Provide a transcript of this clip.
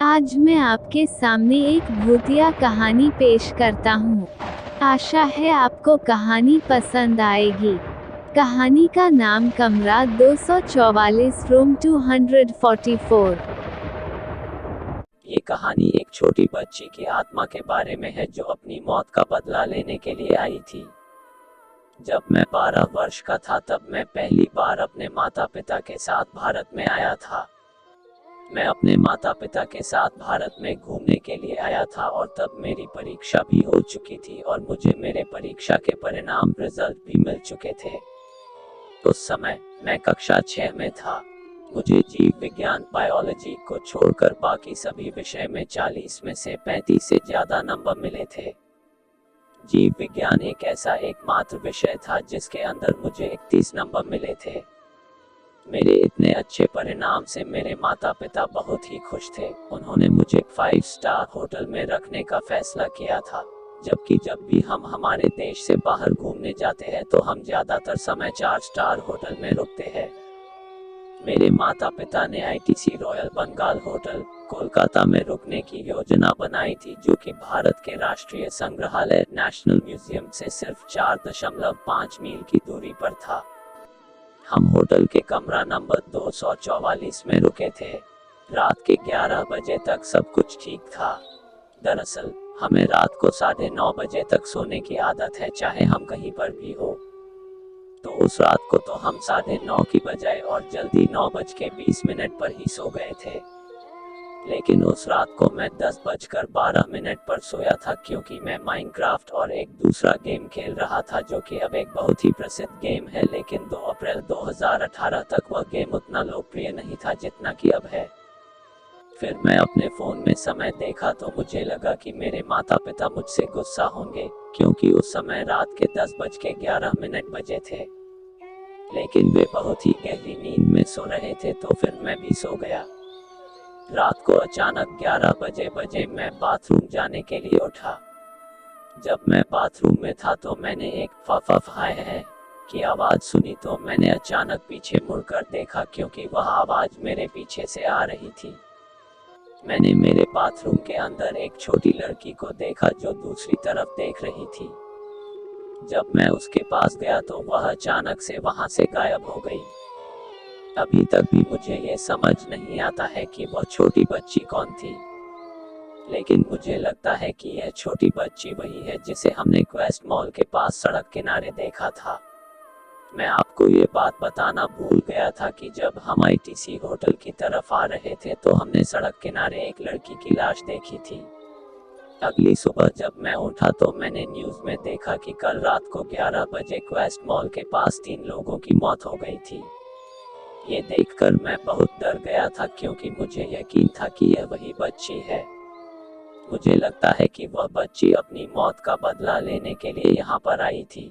आज मैं आपके सामने एक भूतिया कहानी पेश करता हूँ। आशा है आपको कहानी पसंद आएगी। कहानी का नाम कमरा 244 रूम 244। ये कहानी एक छोटी बच्ची की आत्मा के बारे में है जो अपनी मौत का बदला लेने के लिए आई थी। जब मैं 12 वर्ष का था तब मैं पहली बार अपने माता पिता के साथ भारत में आया था। मैं अपने माता पिता के साथ भारत में घूमने के लिए आया था और तब मेरी परीक्षा भी हो चुकी थी और मुझे मेरे परीक्षा के परिणाम रिजल्ट भी मिल चुके थे। उस समय मैं कक्षा 6 में था। मुझे जीव विज्ञान बायोलॉजी को छोड़कर बाकी सभी विषय में 40 में से 35 से ज्यादा नंबर मिले थे। जीव विज्ञान एक ऐसा एकमात्र विषय था जिसके अंदर मुझे 31 नंबर मिले थे। मेरे इतने अच्छे परिणाम से मेरे माता पिता बहुत ही खुश थे। उन्होंने मुझे 5 स्टार होटल में रखने का फैसला किया था, जबकि जब भी हम हमारे देश से बाहर घूमने जाते हैं तो हम ज्यादातर समय 4 स्टार होटल में रुकते हैं। मेरे माता पिता ने ITC Royal Bengal hotel Kolkata में रुकने की योजना बनाई थी, जो कि भारत के राष्ट्रीय संग्रहालय नेशनल म्यूजियम से सिर्फ 4.5 मील की दूरी पर था। हम होटल के कमरा नंबर 244 में रुके थे। रात के 11 बजे तक सब कुछ ठीक था। दरअसल हमें रात को 9:30 बजे तक सोने की आदत है, चाहे हम कहीं पर भी हो। तो उस रात को तो हम 9:30 की बजाय और जल्दी 9:20 पर ही सो गए थे। लेकिन उस रात को मैं 10:12 पर सोया था, क्योंकि मैं माइनक्राफ्ट और एक दूसरा गेम खेल रहा था जो कि अब एक बहुत ही प्रसिद्ध गेम है, लेकिन 2 अप्रैल 2018 तक वह गेम उतना लोकप्रिय नहीं था जितना कि अब है। फिर मैं अपने फोन में समय देखा तो मुझे लगा कि मेरे माता पिता मुझसे गुस्सा होंगे, क्योंकि उस समय रात के 10:11 बजे थे। लेकिन वे बहुत ही गहरी नींद में सो रहे थे, तो फिर मैं भी सो गया। रात को अचानक 11 बजे मैं बाथरूम जाने के लिए उठा। जब मैं बाथरूम में था तो मैंने एक फफ हाय है की आवाज सुनी, तो मैंने अचानक पीछे मुड़कर देखा, क्योंकि वह आवाज मेरे पीछे से आ रही थी। मैंने मेरे बाथरूम के अंदर एक छोटी लड़की को देखा जो दूसरी तरफ देख रही थी। जब मैं उसके पास गया तो वह अचानक से वहां से गायब हो गई। अभी तक भी मुझे ये समझ नहीं आता है कि वह छोटी बच्ची कौन थी, लेकिन मुझे लगता है कि यह छोटी बच्ची वही है जिसे हमने क्वेस्ट मॉल के पास सड़क किनारे देखा था। मैं आपको ये बात बताना भूल गया था कि जब हम आईटीसी होटल की तरफ आ रहे थे तो हमने सड़क किनारे एक लड़की की लाश देखी थी। अगली सुबह जब मैं उठा तो मैंने न्यूज में देखा कि कल रात को 11 बजे क्वेस्ट मॉल के पास 3 लोगों की मौत हो गई थी। ये देखकर मैं बहुत डर गया था, क्योंकि मुझे यकीन था कि यह वही बच्ची है। मुझे लगता है कि वह बच्ची अपनी मौत का बदला लेने के लिए यहाँ पर आई थी।